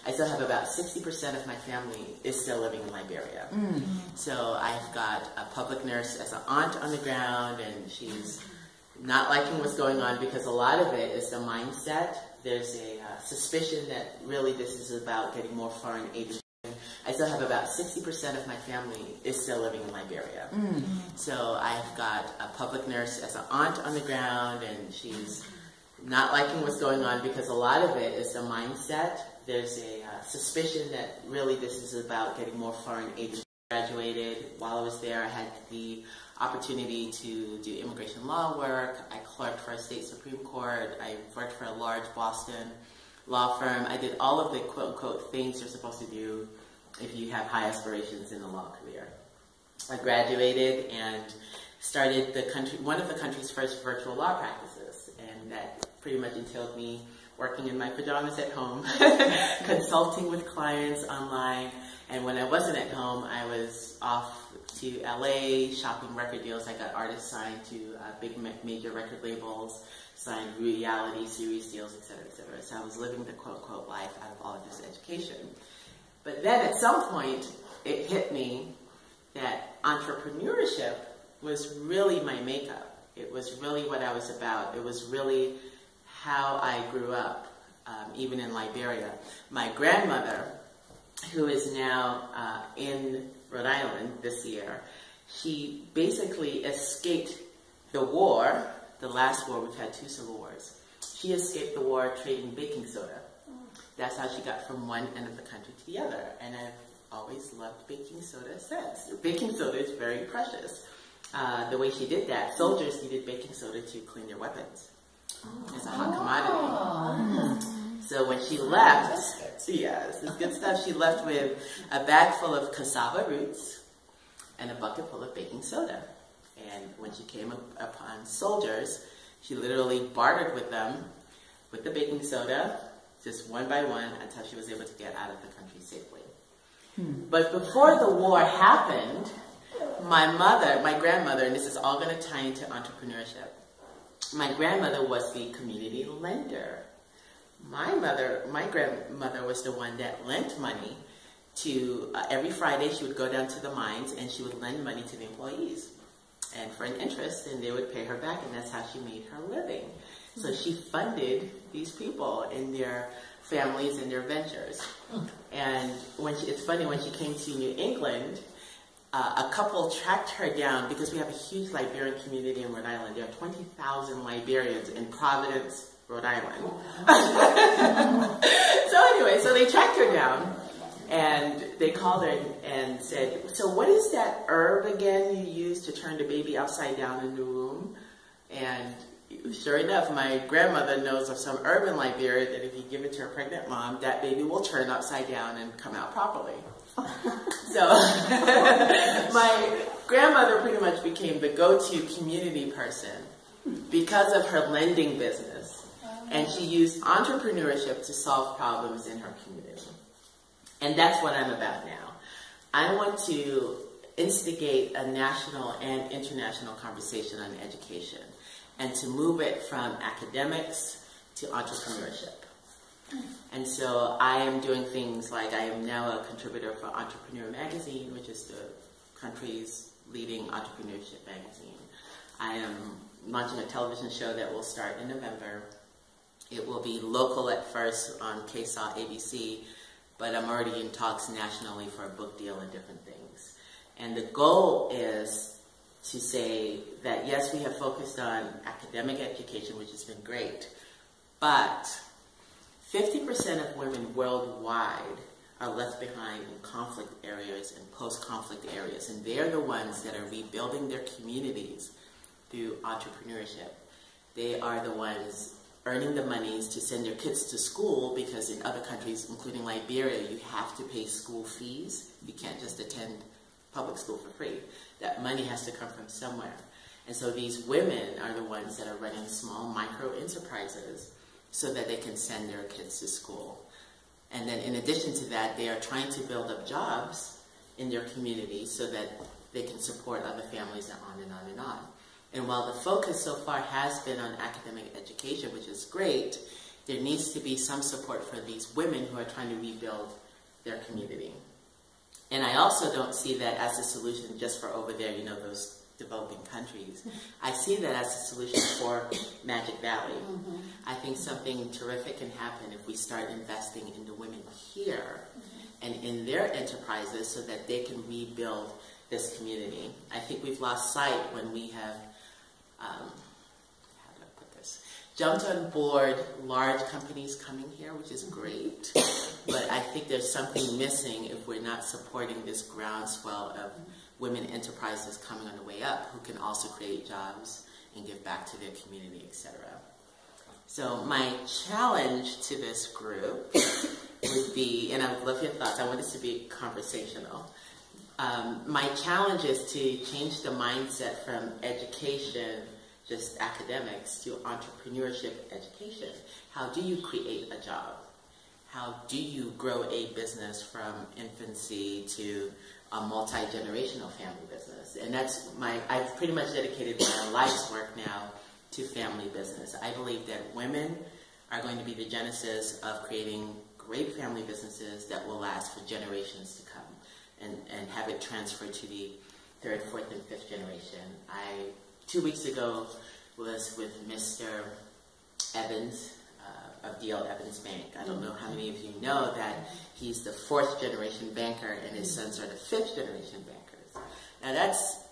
I still have about 60% of my family is still living in Liberia. So I've got a public nurse as an aunt on the ground, and she's not liking what's going on because a lot of it is the mindset. There's a suspicion that really this is about getting more foreign aid. I still have about 60% of my family is still living in Liberia. So I've got a public nurse as an aunt on the ground, and she's not liking what's going on because a lot of it is the mindset. There's a suspicion that really this is about getting more foreign agents. Graduated. While I was there, I had the opportunity to do immigration law work. I clerked for a state Supreme Court. I worked for a large Boston law firm. I did all of the quote-unquote things you're supposed to do if you have high aspirations in the law career. I graduated and started one of the country's first virtual law practices, and that pretty much entailed me working in my pajamas at home, consulting with clients online, and when I wasn't at home, I was off to LA shopping record deals. I got artists signed to big major record labels, signed reality series deals, etc., etc. So I was living the quote-unquote life out of all of this education. But then at some point, it hit me that entrepreneurship was really my makeup. It was really what I was about. It was really how I grew up, even in Liberia. My grandmother, who is now in Rhode Island this year, she basically escaped the war, the last war. We've had 2 civil wars. She escaped the war trading baking soda. That's how she got from one end of the country to the other. And I've always loved baking soda since. Baking soda is very precious. The way she did that, soldiers needed baking soda to clean their weapons. It's a hot commodity. So when she left, yes, it's good stuff. She left with a bag full of cassava roots and a bucket full of baking soda. And when she came upon soldiers, she literally bartered with them with the baking soda, just one by one, until she was able to get out of the country safely. But before the war happened, my grandmother, and this is all going to tie into entrepreneurship, my grandmother was the community lender. My grandmother was the one that lent money to, every Friday she would go down to the mines and she would lend money to the employees, and for an interest, and they would pay her back, and that's how she made her living. So she funded these people in their families and their ventures. And it's funny, when she came to New England, a couple tracked her down because we have a huge Liberian community in Rhode Island. There are 20,000 Liberians in Providence, Rhode Island. So anyway, so they tracked her down and they called her and said, "So what is that herb again you use to turn the baby upside down in the womb?" And sure enough, my grandmother knows of some herb in Liberia that if you give it to a pregnant mom, that baby will turn upside down and come out properly. So my grandmother pretty much became the go-to community person because of her lending business. And she used entrepreneurship to solve problems in her community. And that's what I'm about now. I want to instigate a national and international conversation on education, and to move it from academics to entrepreneurship. And so I am doing things like, I am now a contributor for Entrepreneur magazine, which is the country's leading entrepreneurship magazine. I am launching a television show that will start in November. It will be local at first on KSAW ABC, but I'm already in talks nationally for a book deal and different things. And the goal is to say that yes, we have focused on academic education, which has been great, but 50% of women worldwide are left behind in conflict areas and post-conflict areas, and they're the ones that are rebuilding their communities through entrepreneurship. They are the ones earning the monies to send their kids to school, because in other countries, including Liberia, you have to pay school fees. You can't just attend public school for free. That money has to come from somewhere. And so these women are the ones that are running small micro enterprises so that they can send their kids to school. And then in addition to that, they are trying to build up jobs in their community so that they can support other families, and on and on and on. And while the focus so far has been on academic education, which is great, there needs to be some support for these women who are trying to rebuild their community. And I also don't see that as a solution just for over there, you know, those developing countries. I see that as a solution for Magic Valley. I think something terrific can happen if we start investing in the women here and in their enterprises so that they can rebuild this community. I think we've lost sight when we have, how do I put this, jumped on board large companies coming here, which is great, but I think there's something missing if we're not supporting this groundswell of women enterprises coming on the way up who can also create jobs and give back to their community, etc. So my challenge to this group would be, and I would love your thoughts, I want this to be conversational. My challenge is to change the mindset from education, just academics, to entrepreneurship education. How do you create a job? How do you grow a business from infancy to a multi-generational family business? And that's I've pretty much dedicated my life's work now to family business. I believe that women are going to be the genesis of creating great family businesses that will last for generations to come and have it transferred to the third, fourth, and fifth generation. 2 weeks ago was with Mr. Evans of D.L. Evans Bank. I don't know how many of you know that he's the fourth generation banker and his sons are the fifth generation bankers. Now that's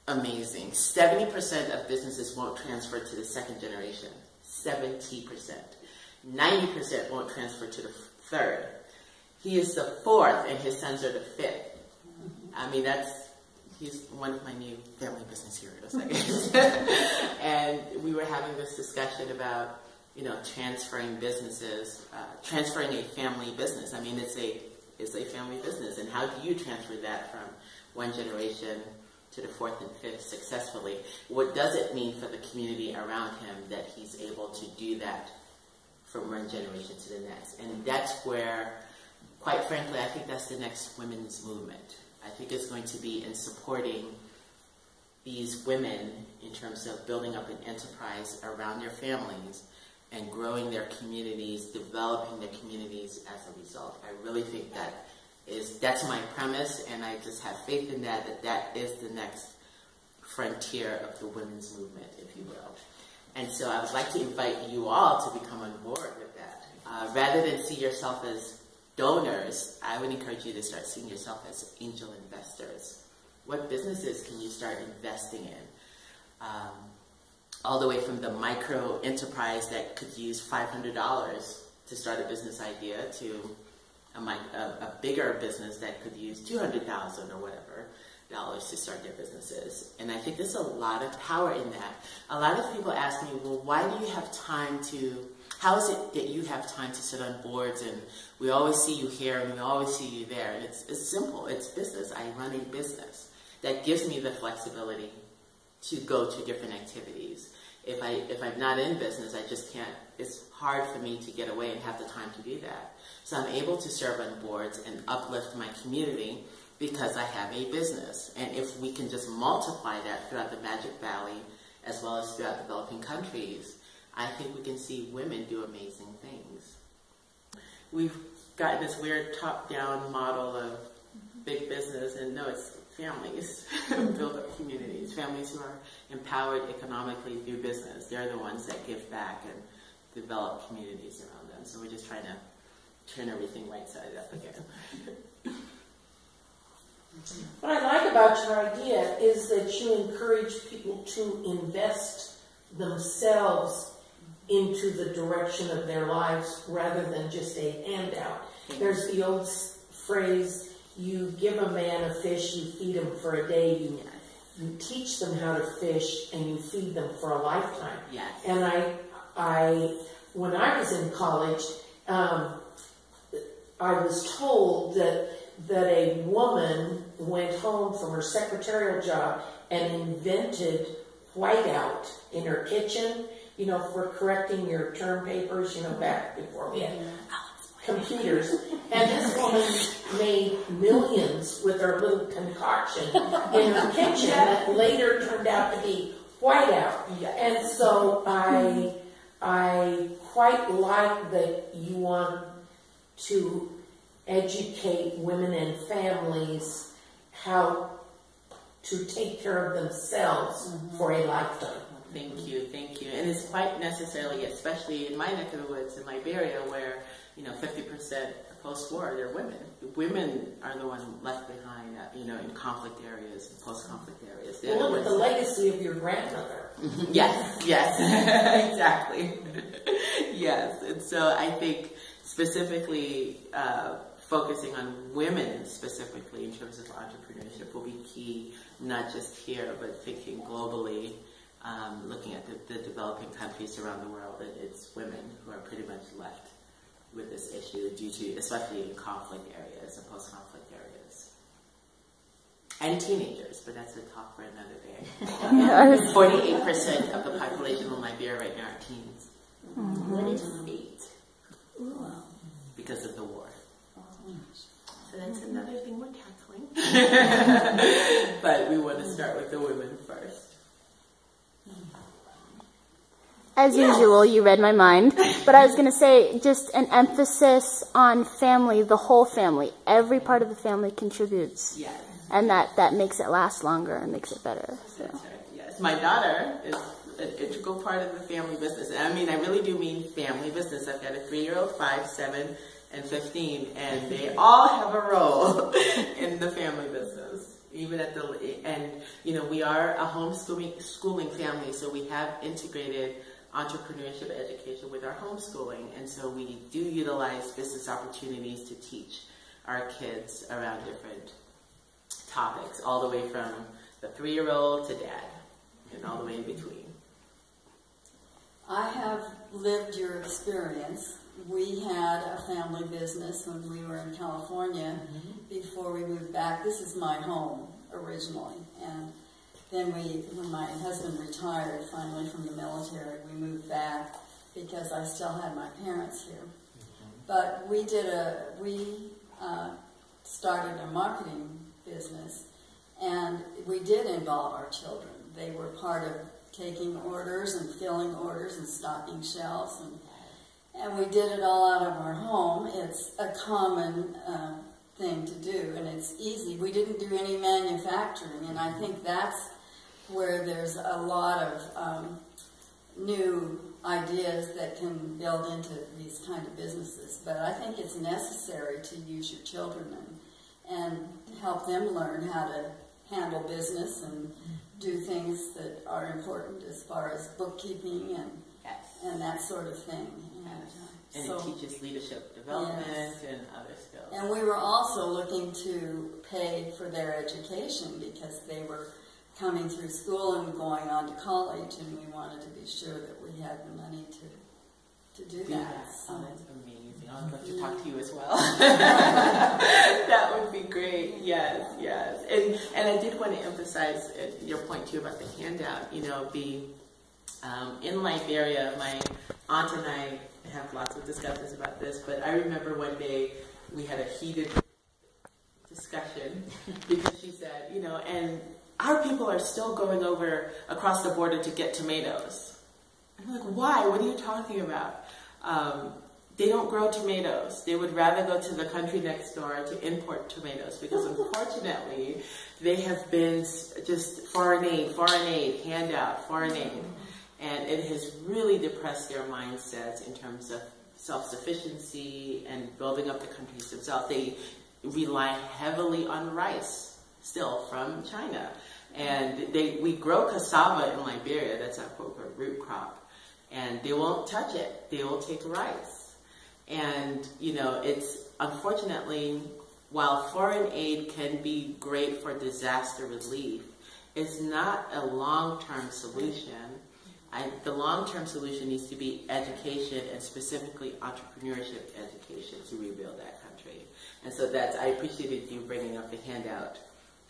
amazing. 70% of businesses won't transfer to the second generation. 70%. 90% won't transfer to the third. He is the fourth and his sons are the fifth. I mean, he's one of my new family business heroes, I guess. And we were having this discussion about, you know, transferring businesses, transferring a family business. I mean, it's a family business, and how do you transfer that from one generation to the fourth and fifth successfully? What does it mean for the community around him that he's able to do that from one generation to the next? And that's where, quite frankly, I think that's the next women's movement. I think it's going to be in supporting these women in terms of building up an enterprise around their families and growing their communities, developing their communities as a result. I really think that's my premise, and I just have faith in that is the next frontier of the women's movement, if you will. And so I would like to invite you all to become on board with that. Rather than see yourself as donors, I would encourage you to start seeing yourself as angel investors. What businesses can you start investing in? All the way from the micro enterprise that could use $500 to start a business idea to a bigger business that could use $200,000 or whatever dollars to start their businesses. And I think there's a lot of power in that. A lot of people ask me, well, why do you have time to, how is it that you have time to sit on boards and we always see you here and we always see you there? And it's simple, it's business. I run a business that gives me the flexibility to go to different activities. If I'm not in business, I just can't, it's hard for me to get away and have the time to do that. So I'm able to serve on boards and uplift my community because I have a business. And if we can just multiply that throughout the Magic Valley as well as throughout developing countries, I think we can see women do amazing things. We've got this weird top-down model of big business, and no, it's families build up communities, families who are empowered economically through business. They're the ones that give back and develop communities around them. So we're just trying to turn everything right-sided up again. What I like about your idea is that you encourage people to invest themselves into the direction of their lives rather than just a handout. There's the old phrase, you give a man a fish, you feed him for a day, you teach them how to fish, and you feed them for a lifetime. Yes. And when I was in college, I was told that a woman went home from her secretarial job and invented whiteout in her kitchen, you know, for correcting your term papers, you know, back before we had computers. And this woman made millions with her little concoction in her kitchen that later turned out to be whiteout. And so I quite like that you want to educate women and families how to take care of themselves for a lifetime. Thank you, thank you. And it's quite necessarily, especially in my neck of the woods, in Liberia, where 50% post-war, they're women. Women are the ones left behind, in conflict areas, post-conflict areas. Well, look at the legacy of your grandmother. Yes, exactly. Yes, and so I think specifically focusing on women specifically in terms of entrepreneurship will be key, not just here, but thinking globally, looking at the developing countries around the world. It's women who are pretty much left with this issue due to, especially in conflict areas and post-conflict areas. And teenagers, but that's a talk for another day. 48% of the population in Liberia right now are teens. What is 8? Because of the war. So that's another thing we're tackling. But we want to start with the women first. As usual, you read my mind. But I was going to say, just an emphasis on family, the whole family. Every part of the family contributes. Yes. And that makes it last longer and makes it better. So. That's right, yes. My daughter is an integral part of the family business. And I mean, I really do mean family business. I've got a 3-year-old, 5, 7, and 15, and they all have a role in the family business. Even at we are a homeschooling family, so we have integrated entrepreneurship education with our homeschooling, and so we do utilize business opportunities to teach our kids around different topics, all the way from the 3-year-old to dad, and all the way in between. I have lived your experience. We had a family business when we were in California before we moved back. This is my home originally, and then when my husband retired finally from the military, we moved back because I still had my parents here. But we started a marketing business, and we did involve our children. They were part of taking orders and filling orders and stocking shelves, and we did it all out of our home. It's a common thing to do, and it's easy. We didn't do any manufacturing, and I think that's where there's a lot of new ideas that can build into these kind of businesses. But I think it's necessary to use your children and help them learn how to handle business and do things that are important as far as bookkeeping and that sort of thing. And it teaches leadership development and other skills. And we were also looking to pay for their education because they were coming through school and going on to college, and we wanted to be sure that we had the money to do that. So. Oh, that's amazing. I'd love to talk to you as well. That would be great. Yes, yes. And I did want to emphasize your point too about the handout. In Liberia, my aunt and I have lots of discussions about this, but I remember one day we had a heated discussion because she said, and our people are still going over across the border to get tomatoes. I'm like, why? What are you talking about? They don't grow tomatoes. They would rather go to the country next door to import tomatoes because unfortunately they have been just foreign aid, handout, foreign aid. And it has really depressed their mindsets in terms of self-sufficiency and building up the countries themselves. They rely heavily on rice still from China. And we grow cassava in Liberia, that's our corporate root crop, and they won't touch it. They will take rice. And, it's unfortunately, while foreign aid can be great for disaster relief, it's not a long-term solution. The long-term solution needs to be education, and specifically entrepreneurship education, to rebuild that country. And so I appreciated you bringing up the handout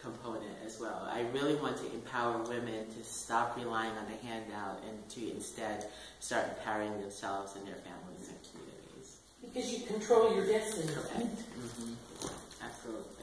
component as well. I really want to empower women to stop relying on the handout and to instead start empowering themselves and their families and communities. Because you control your destiny. Correct. Absolutely.